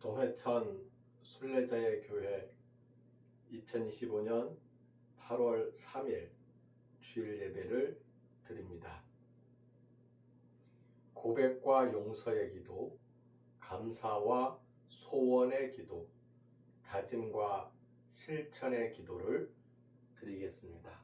동해천 순례자의 교회 2025년 8월 3일 주일 예배를 드립니다. 고백과 용서의 기도, 감사와 소원의 기도, 다짐과 실천의 기도를 드리겠습니다.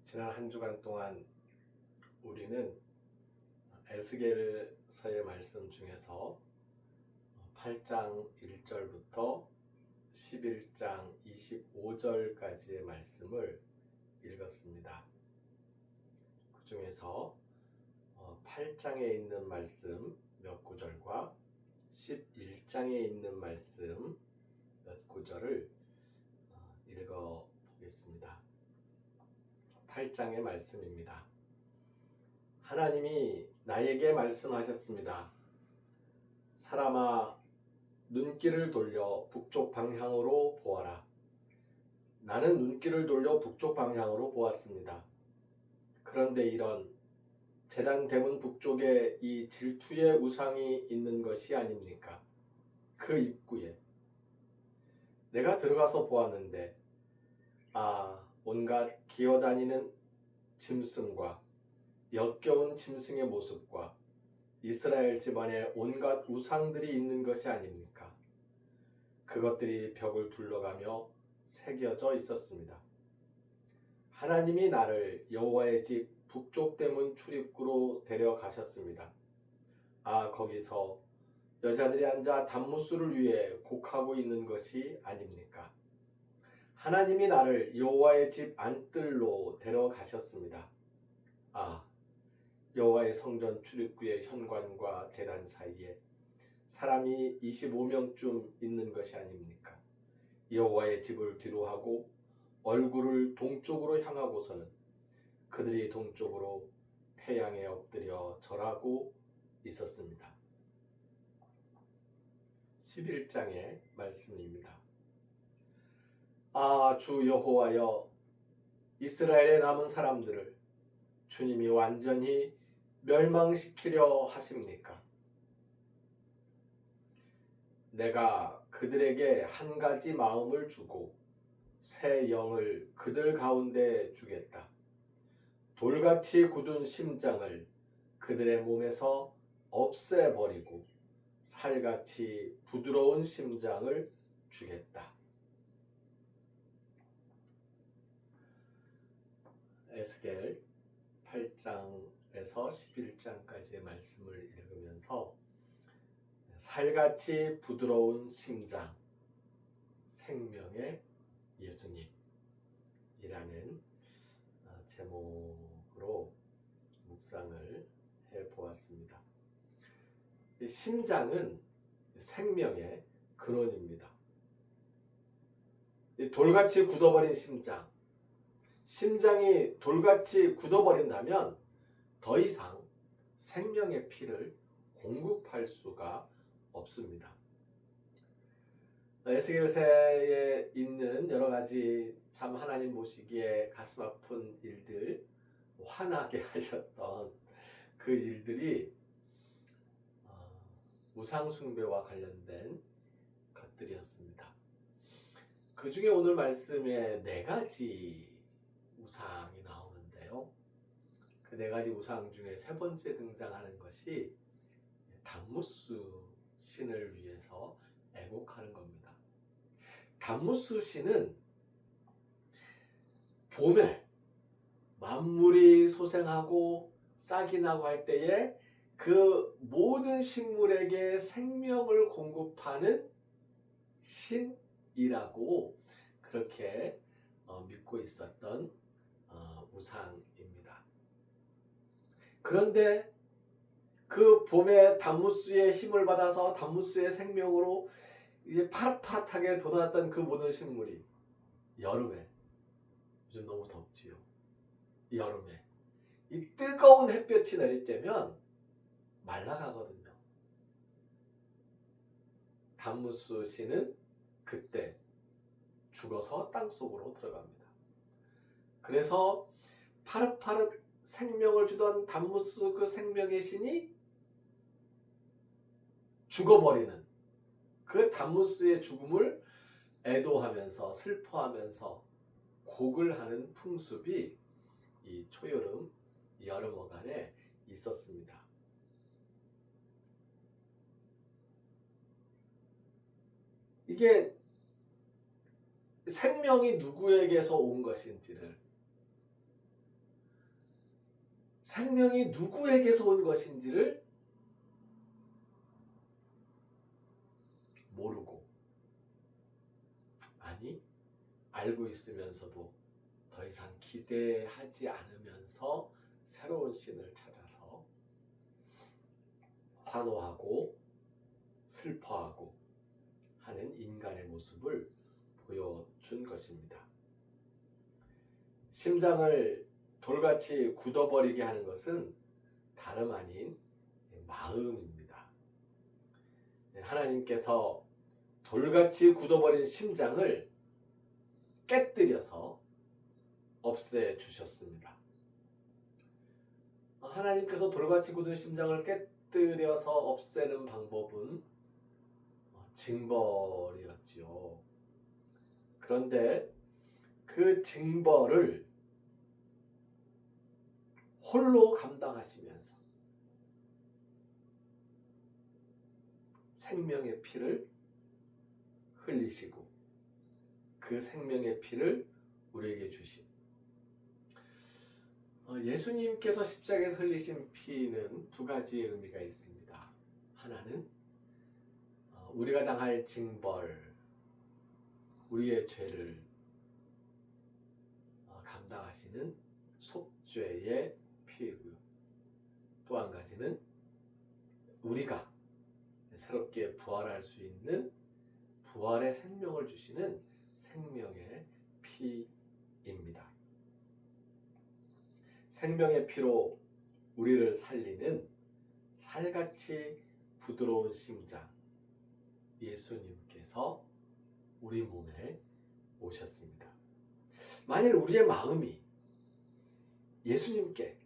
지난 한 주간 동안 우리는 에스겔서의 말씀 중에서 8장 1절부터 11장 25절까지의 말씀을 읽었습니다. 그 중에서 8장에 있는 말씀 몇 구절과 11장에 있는 말씀 몇 구절을 읽어 보겠습니다. 8장의 말씀입니다. 하나님이 나에게 말씀하셨습니다. 사람아, 눈길을 돌려 북쪽 방향으로 보아라. 나는 눈길을 돌려 북쪽 방향으로 보았습니다. 그런데 이런 제단 대문 북쪽에 이 질투의 우상이 있는 것이 아닙니까? 그 입구에 내가 들어가서 보았는데 온갖 기어다니는 짐승과 역겨운 짐승의 모습과 이스라엘 집안에 온갖 우상들이 있는 것이 아닙니까? 그것들이 벽을 둘러가며 새겨져 있었습니다. 하나님이 나를 여호와의 집 북쪽 대문 출입구로 데려가셨습니다. 거기서 여자들이 앉아 단무스를 위해 곡하고 있는 것이 아닙니까? 하나님이 나를 여호와의 집 안뜰로 데려가셨습니다. 여호와의 성전 출입구의 현관과 제단 사이에 사람이 25명쯤 있는 것이 아닙니까? 여호와의 집을 뒤로하고 얼굴을 동쪽으로 향하고서는 그들이 동쪽으로 태양에 엎드려 절하고 있었습니다. 11장의 말씀입니다. 주 여호와여, 이스라엘의 남은 사람들을 주님이 완전히 멸망시키려 하십니까? 내가 그들에게 한 가지 마음을 주고 새 영을 그들 가운데 주겠다. 돌같이 굳은 심장을 그들의 몸에서 없애버리고 살같이 부드러운 심장을 주겠다. 에스겔 8장에서 11장까지의 말씀을 읽으면서 살같이 부드러운 심장, 생명의 예수님이라는 제목으로 묵상을 해보았습니다. 심장은 생명의 근원입니다. 돌같이 굳어버린 심장이 돌같이 굳어버린다면 더 이상 생명의 피를 공급할 수가 없습니다. 에스겔서에 있는 여러 가지 참 하나님 보시기에 가슴 아픈 일들, 화나게 하셨던 그 일들이 우상 숭배와 관련된 것들이었습니다. 그 중에 오늘 말씀에 4가지 우상이 나오는데요. 그 4가지 우상 중에 세 번째 등장하는 것이 단무스 신을 위해서 애곡하는 겁니다. 담무스 시는 봄에 만물이 소생하고 싹이 나고 할 때에 그 모든 식물에게 생명을 공급하는 신이라고 그렇게 믿고 있었던 우상입니다. 그런데 그 봄에 담무스의 힘을 받아서 담무스의 생명으로 이제 파릇파릇하게 돋았던 그 모든 식물이 여름에, 요즘 너무 덥지요. 여름에 이 뜨거운 햇볕이 내릴 때면 말라가거든요. 담무스 씨는 그때 죽어서 땅속으로 들어갑니다. 그래서 파릇파릇 생명을 주던 담무스 그 생명의 신이 죽어버리는 그 담무스의 죽음을 애도하면서 슬퍼하면서 곡을 하는 풍습이 이 초여름, 여름 어간에 있었습니다. 이게 생명이 누구에게서 온 것인지를, 생명이 누구에게서 온 것인지를 모르고, 아니 알고 있으면서도 더 이상 기대하지 않으면서 새로운 신을 찾아서 환호하고 슬퍼하고 하는 인간의 모습을 보여준 것입니다. 심장을 돌같이 굳어버리게 하는 것은 다름 아닌 마음입니다. 하나님께서 돌같이 굳어버린 심장을 깨뜨려서 없애주셨습니다. 하나님께서 돌같이 굳은 심장을 깨뜨려서 없애는 방법은 징벌이었지요. 그런데 그 징벌을 홀로 감당하시면서 생명의 피를 흘리시고 그 생명의 피를 우리에게 주신, 예수님께서 십자가에서 흘리신 피는 두 가지의 의미가 있습니다. 하나는 우리가 당할 징벌, 우리의 죄를 감당하시는 속죄의 피이고요. 또 한 가지는 우리가 새롭게 부활할 수 있는 부활의 생명을 주시는 생명의 피입니다. 생명의 피로 우리를 살리는 살같이 부드러운 심장, 예수님께서 우리 몸에 오셨습니다. 만일 우리의 마음이 예수님께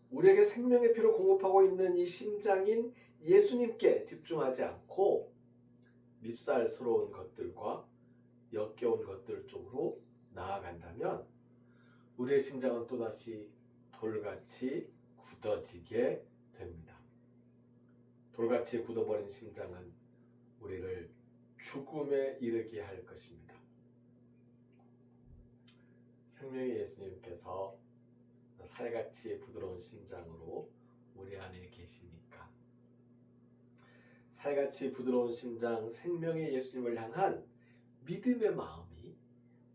우리에게 생명의 피를 공급하고 있는 이 심장인 예수님께 집중하지 않고 밉살스러운 것들과 역겨운 것들 쪽으로 나아간다면 우리의 심장은 또다시 돌같이 굳어지게 됩니다. 돌같이 굳어버린 심장은 우리를 죽음에 이르게 할 것입니다. 생명의 예수님께서 살같이 부드러운 심장으로 우리 안에 계시니까, 살같이 부드러운 심장 생명의 예수님을 향한 믿음의 마음이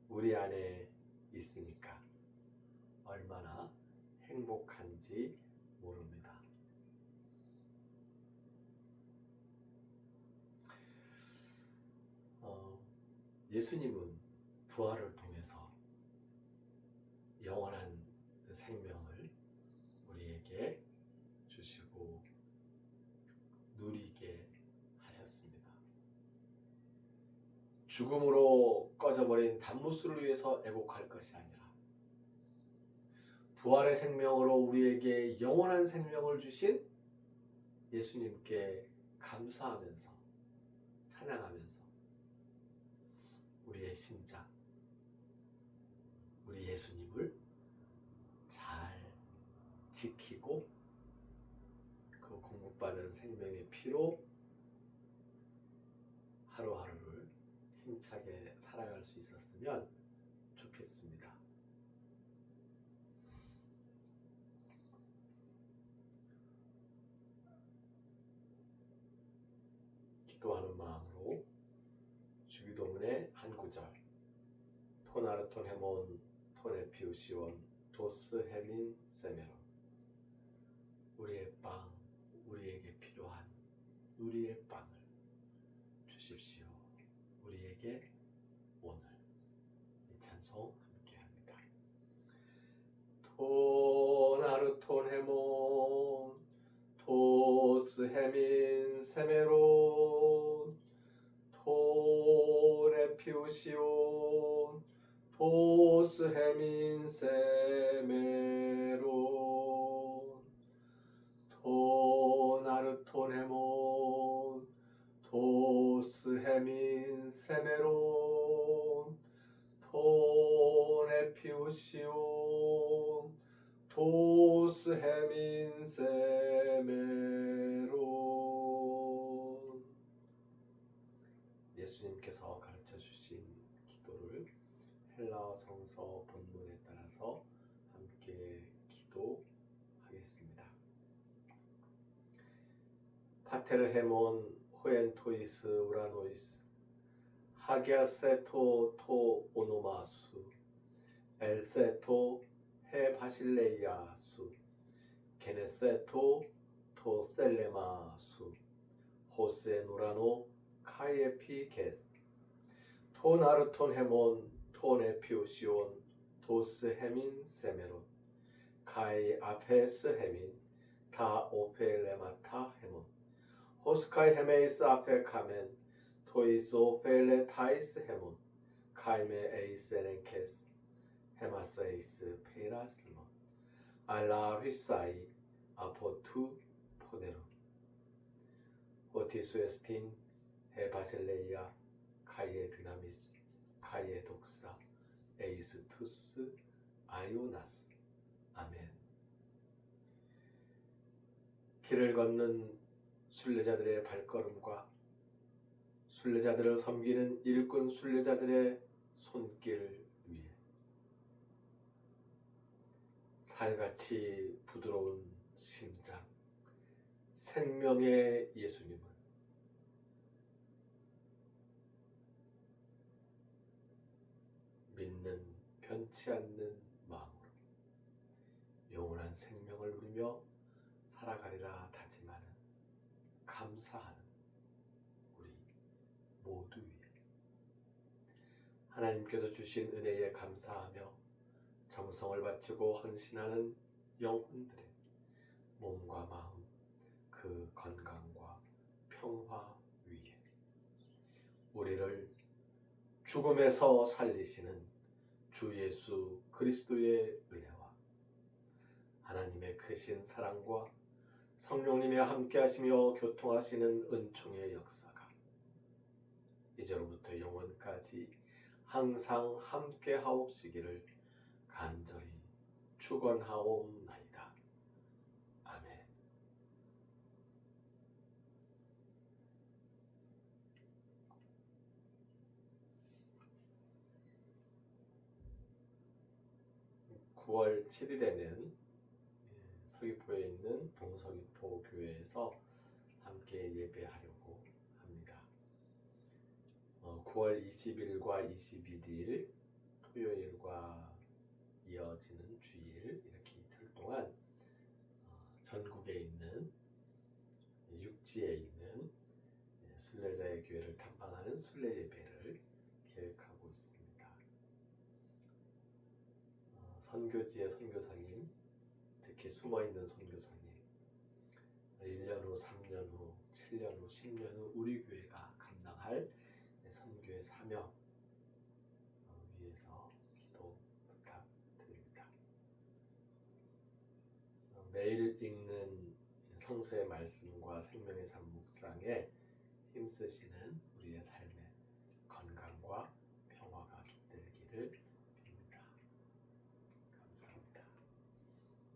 우리 안에 있으니까 얼마나 행복한지 모릅니다. 예수님은 부활을 통해서 영원한 생명을 우리에게 주시고 누리게 하셨습니다. 죽음으로 꺼져버린 담무스를 위해서 애곡할 것이 아니라 부활의 생명으로 우리에게 영원한 생명을 주신 예수님께 감사하면서 찬양하면서 우리의 심장, 우리 예수님을 잘 지키고 그 공급받은 생명의 피로 하루하루를 힘차게 살아갈 수 있었으면 좋겠습니다. 기도하는 마음으로 주기도문의 한 구절. 토나르톤 헤몬 토네 피우시온 도스 헤민 세메론. 우리의 빵, 우리에게 필요한 우리의 빵을 주십시오. 우리에게 오늘. 이 찬송 함께합니다. 토나르톤 헤몬 도스 헤민 세메론 토네 피우시온 도스 헤민 세메론 토나르톤 헤몬 도스 헤민 세메론 토네 피우시온 도스 헤민 세메론. 예수님께서 가르쳐 주신 기도를 헬라어 성서 본문에 따라서 함께 기도하겠습니다. 파테르 헤몬 호엔토이스 우라노이스 하게아세토 토 오노마수 엘세토 헤 바실레이아수 게네세토 토 셀레마수 호세 누라노 카이에피 게스 토나르톤 헤몬 토네 피우시온 도스 헤민 세메론 카이 아페스 헤민 타 오페레마타 헤몬 호스카이 헤메이스 아페 카멘 토이소 펠레 타이스 헤몬 카이메 에이세렌케스 헤마세이스 페라스몬 알라 휘사이 아포투 포네로 오티수에스틴 헤바실레이아 카이에 드나미스 카이에 독사 에이스투스 아요나스. 아멘. 길을 걷는 순례자들의 발걸음과 순례자들을 섬기는 일꾼 순례자들의 손길 위에 살같이 부드러운 심장, 생명의 예수님을 믿는 변치 않는 마음으로 영원한 생명을 누리며 살아가리라 다짐하는 감사하는 우리 모두 위에 하나님께서 주신 은혜에 감사하며 정성을 바치고 헌신하는 영혼들의 몸과 마음 그 건강과 평화 위에 우리를 죽음에서 살리시는 주 예수 그리스도의 은혜와 하나님의 크신 사랑과 성령님의 함께하시며 교통하시는 은총의 역사가 이제로부터 영원까지 항상 함께하옵시기를 간절히 축원하옵나이다. 아멘. (9월 7일에는) 서귀포에 있는 동서귀포 교회에서 함께 예배하려고 합니다. 9월 20일과 21일 토요일과 이어지는 주일 이렇게 이틀 동안 전국에 있는 육지에 있는 순례자의 교회를 탐방하는 순례 예배를 계획하고 있습니다. 선교지의 선교사님, 특히 숨어있는 선교사님, 1년 후, 3년 후, 7년 후, 10년 후 우리 교회가 감당할 선교의 사명 위해서 기도 부탁드립니다. 매일 읽는 성서의 말씀과 생명의 잠 묵상에 힘쓰시는 우리의 삶의 건강과 평화가 깃들기를